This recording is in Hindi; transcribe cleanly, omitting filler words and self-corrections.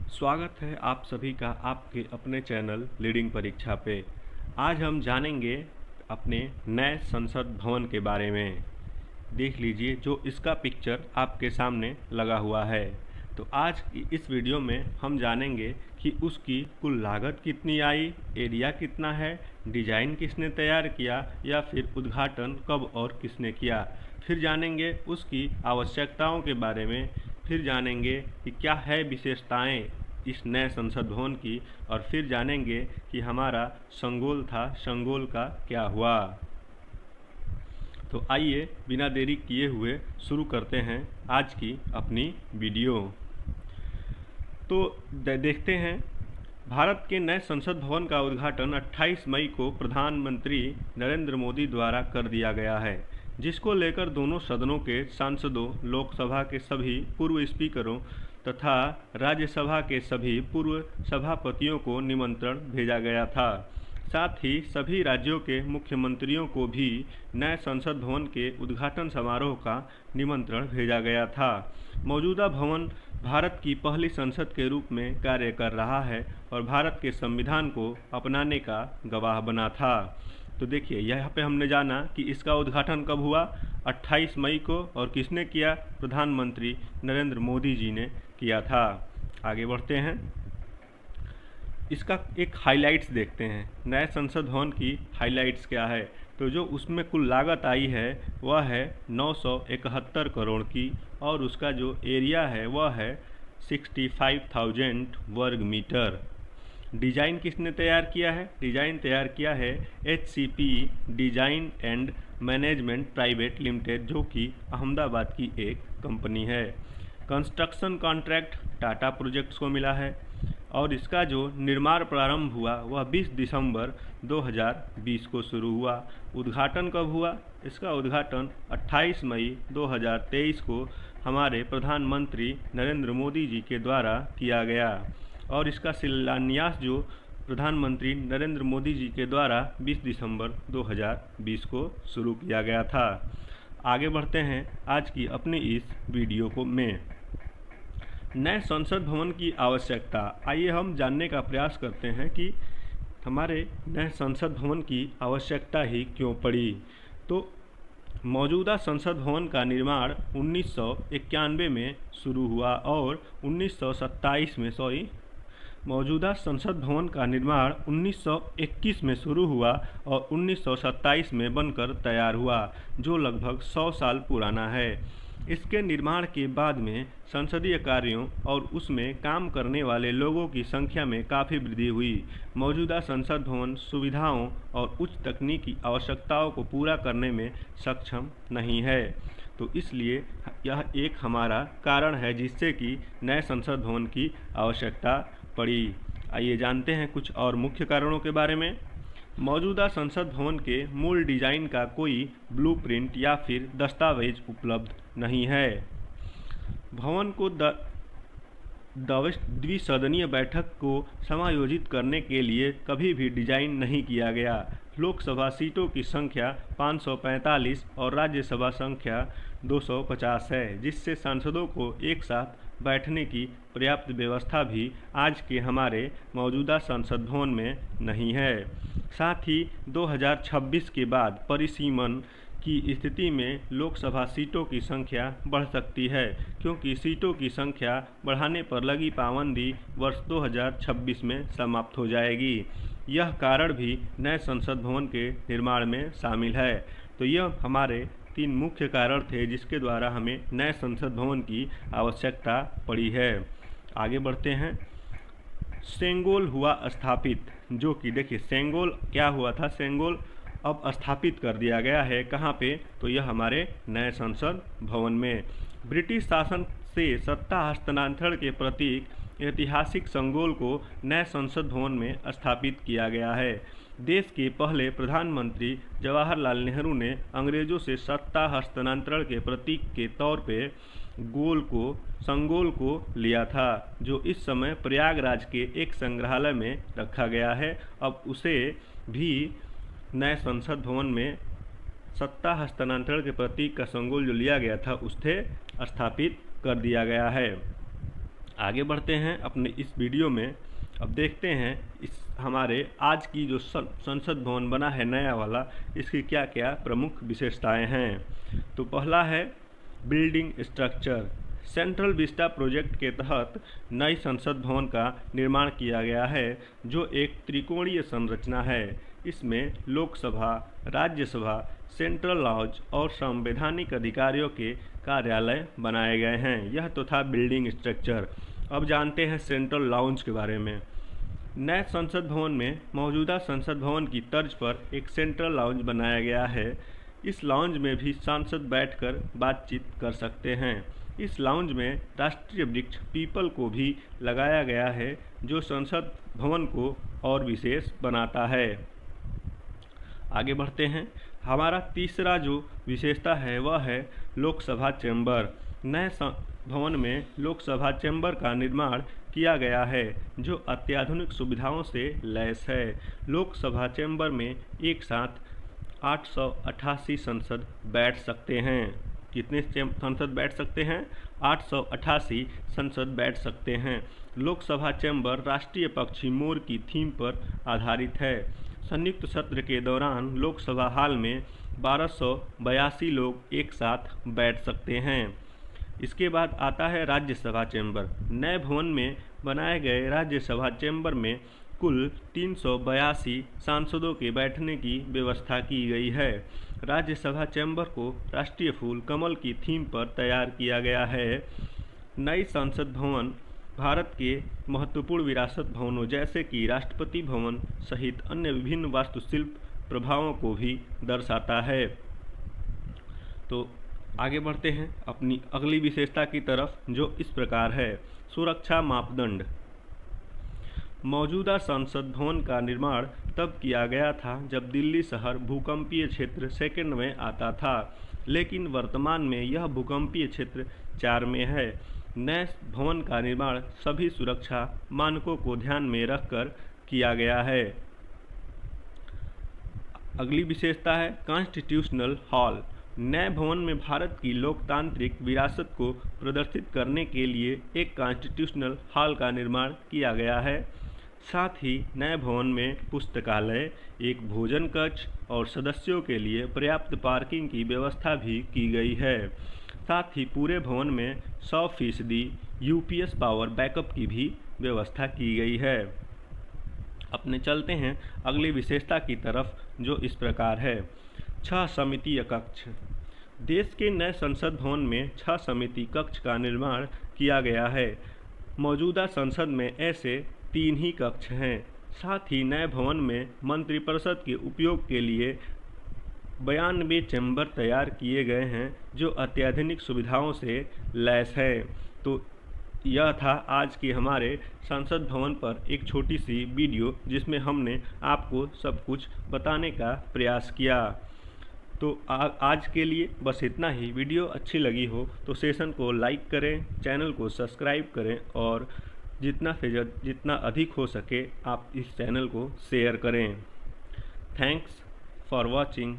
स्वागत है आप सभी का आपके अपने चैनल लीडिंग परीक्षा पे। आज हम जानेंगे अपने नए संसद भवन के बारे में। देख लीजिए जो इसका पिक्चर आपके सामने लगा हुआ है। तो आज की इस वीडियो में हम जानेंगे कि उसकी कुल लागत कितनी आई, एरिया कितना है, डिजाइन किसने तैयार किया या फिर उद्घाटन कब और किसने किया। फिर जानेंगे उसकी आवश्यकताओं के बारे में। फिर जानेंगे कि क्या है विशेषताएं इस नए संसद भवन की, और फिर जानेंगे कि हमारा संगोल था, संगोल का क्या हुआ। तो आइए बिना देरी किए हुए शुरू करते हैं आज की अपनी वीडियो। तो देखते हैं भारत के नए संसद भवन का उद्घाटन 28 मई को प्रधानमंत्री नरेंद्र मोदी द्वारा कर दिया गया है, जिसको लेकर दोनों सदनों के सांसदों, लोकसभा के सभी पूर्व स्पीकरों तथा राज्यसभा के सभी पूर्व सभापतियों को निमंत्रण भेजा गया था। साथ ही सभी राज्यों के मुख्यमंत्रियों को भी नए संसद भवन के उद्घाटन समारोह का निमंत्रण भेजा गया था। मौजूदा भवन भारत की पहली संसद के रूप में कार्य कर रहा है और भारत के संविधान को अपनाने का गवाह बना था। तो देखिए यहाँ पे हमने जाना कि इसका उद्घाटन कब हुआ, 28 मई को, और किसने किया, प्रधानमंत्री नरेंद्र मोदी जी ने किया था। आगे बढ़ते हैं, इसका एक हाइलाइट्स देखते हैं। नए संसद भवन की हाइलाइट्स क्या है, तो जो उसमें कुल लागत आई है वह है 971 करोड़ की, और उसका जो एरिया है वह है 65,000 वर्ग मीटर। डिज़ाइन किसने तैयार किया है, डिज़ाइन तैयार किया है HCP design and management private limited, जो कि अहमदाबाद की एक कंपनी है। कंस्ट्रक्शन कॉन्ट्रैक्ट टाटा प्रोजेक्ट्स को मिला है, और इसका जो निर्माण प्रारंभ हुआ वह 20 दिसंबर 2020 को शुरू हुआ। उद्घाटन कब हुआ, इसका उद्घाटन 28 मई 2023 को हमारे प्रधानमंत्री नरेंद्र मोदी जी के द्वारा किया गया, और इसका शिलान्यास जो प्रधानमंत्री नरेंद्र मोदी जी के द्वारा 20 दिसंबर 2020 को शुरू किया गया था। आगे बढ़ते हैं आज की अपनी इस वीडियो को में। नए संसद भवन की आवश्यकता, आइए हम जानने का प्रयास करते हैं कि हमारे नए संसद भवन की आवश्यकता ही क्यों पड़ी। तो मौजूदा संसद भवन का निर्माण 1991 में शुरू हुआ और 1927 में मौजूदा संसद भवन का निर्माण 1921 में शुरू हुआ और 1927 में बनकर तैयार हुआ, जो लगभग 100 साल पुराना है। इसके निर्माण के बाद में संसदीय कार्यों और उसमें काम करने वाले लोगों की संख्या में काफ़ी वृद्धि हुई। मौजूदा संसद भवन सुविधाओं और उच्च तकनीकी आवश्यकताओं को पूरा करने में सक्षम नहीं है, तो इसलिए यह एक हमारा कारण है जिससे कि नए संसद भवन की आवश्यकता पड़ी। आइए जानते हैं कुछ और मुख्य कारणों के बारे में। मौजूदा संसद भवन के मूल डिज़ाइन का कोई ब्लूप्रिंट या फिर दस्तावेज उपलब्ध नहीं है। भवन को द्विसदनीय बैठक को समायोजित करने के लिए कभी भी डिज़ाइन नहीं किया गया। लोकसभा सीटों की संख्या 545 और राज्यसभा संख्या 250 है, जिससे सांसदों को एक साथ बैठने की पर्याप्त व्यवस्था भी आज के हमारे मौजूदा संसद भवन में नहीं है। साथ ही 2026 के बाद परिसीमन की स्थिति में लोकसभा सीटों की संख्या बढ़ सकती है, क्योंकि सीटों की संख्या बढ़ाने पर लगी पाबंदी वर्ष 2026 में समाप्त हो जाएगी। यह कारण भी नए संसद भवन के निर्माण में शामिल है। तो यह हमारे 3 मुख्य कारण थे जिसके द्वारा हमें नए संसद भवन की आवश्यकता पड़ी है। आगे बढ़ते हैं, सेंगोल हुआ स्थापित, जो कि देखिए सेंगोल क्या हुआ था, सेंगोल अब स्थापित कर दिया गया है। कहाँ पे, तो यह हमारे नए संसद भवन में। ब्रिटिश शासन से सत्ता हस्तांतरण के प्रतीक ऐतिहासिक संगोल को नए संसद भवन में स्थापित किया गया है। देश के पहले प्रधानमंत्री जवाहरलाल नेहरू ने अंग्रेजों से सत्ता हस्तांतरण के प्रतीक के तौर पे संगोल को लिया था, जो इस समय प्रयागराज के एक संग्रहालय में रखा गया है। अब उसे भी नए संसद भवन में सत्ता हस्तांतरण के प्रतीक का संगोल जो लिया गया था उससे स्थापित कर दिया गया है। आगे बढ़ते हैं अपने इस वीडियो में। अब देखते हैं इस हमारे आज की जो संसद भवन बना है नया वाला, इसकी क्या क्या प्रमुख विशेषताएं हैं। तो पहला है building structure. Central Vista project के तहत नई संसद भवन का निर्माण किया गया है, जो एक त्रिकोणीय संरचना है। इसमें लोकसभा, राज्यसभा, सेंट्रल लॉज और संवैधानिक अधिकारियों के कार्यालय बनाए गए हैं। यह तो था बिल्डिंग स्ट्रक्चर। अब जानते हैं सेंट्रल लाउंज के बारे में। नए संसद भवन में मौजूदा संसद भवन की तर्ज पर एक सेंट्रल लाउंज बनाया गया है। इस लाउंज में भी सांसद बैठकर बातचीत कर सकते हैं। इस लाउंज में राष्ट्रीय वृक्ष पीपल को भी लगाया गया है, जो संसद भवन को और विशेष बनाता है। आगे बढ़ते हैं। हमारा तीसरा जो विशेषता है वह है लोकसभा चैम्बर। नए भवन में लोकसभा चैम्बर का निर्माण किया गया है, जो अत्याधुनिक सुविधाओं से लैस है। लोकसभा चैम्बर में एक साथ 888 सांसद बैठ सकते हैं। कितने सांसद बैठ सकते हैं? 888 सांसद बैठ सकते हैं। लोकसभा चैम्बर राष्ट्रीय पक्षी मोर की थीम पर आधारित है। संयुक्त सत्र के दौरान लोकसभा हाल में 1282 लोग एक साथ बैठ सकते हैं। इसके बाद आता है राज्यसभा चैम्बर। नए भवन में बनाए गए राज्यसभा चैम्बर में कुल 382 सांसदों के बैठने की व्यवस्था की गई है। राज्यसभा चैम्बर को राष्ट्रीय फूल कमल की थीम पर तैयार किया गया है। नई संसद भवन भारत के महत्वपूर्ण विरासत भवनों जैसे कि राष्ट्रपति भवन सहित अन्य विभिन्न वास्तुशिल्प प्रभावों को भी दर्शाता है। तो आगे बढ़ते हैं अपनी अगली विशेषता की तरफ, जो इस प्रकार है। सुरक्षा मापदंड। मौजूदा संसद भवन का निर्माण तब किया गया था जब दिल्ली शहर भूकंपीय क्षेत्र सेकंड में आता था, लेकिन वर्तमान में यह भूकंपीय क्षेत्र 4 में है। नए भवन का निर्माण सभी सुरक्षा मानकों को ध्यान में रखकर किया गया है। अगली विशेषता है कॉन्स्टिट्यूशनल हॉल। नए भवन में भारत की लोकतांत्रिक विरासत को प्रदर्शित करने के लिए एक कॉन्स्टिट्यूशनल हॉल का निर्माण किया गया है। साथ ही नए भवन में पुस्तकालय, एक भोजन कक्ष और सदस्यों के लिए पर्याप्त पार्किंग की व्यवस्था भी की गई है। साथ ही पूरे भवन में 100% यूपीएस पावर बैकअप की भी व्यवस्था की गई है। अपने चलते हैं अगली विशेषता की तरफ, जो इस प्रकार है। 6 समितीय कक्ष। देश के नए संसद भवन में 6 समिति कक्ष का निर्माण किया गया है। मौजूदा संसद में ऐसे 3 ही कक्ष हैं। साथ ही नए भवन में मंत्रिपरिषद के उपयोग के लिए 92 चैम्बर तैयार किए गए हैं, जो अत्याधुनिक सुविधाओं से लैस है। तो यह था आज के हमारे संसद भवन पर एक छोटी सी वीडियो, जिसमें हमने आपको सब कुछ बताने का प्रयास किया। तो आज के लिए बस इतना ही। वीडियो अच्छी लगी हो तो सेशन को लाइक करें, चैनल को सब्सक्राइब करें और जितना अधिक हो सके आप इस चैनल को शेयर करें। Thanks for watching.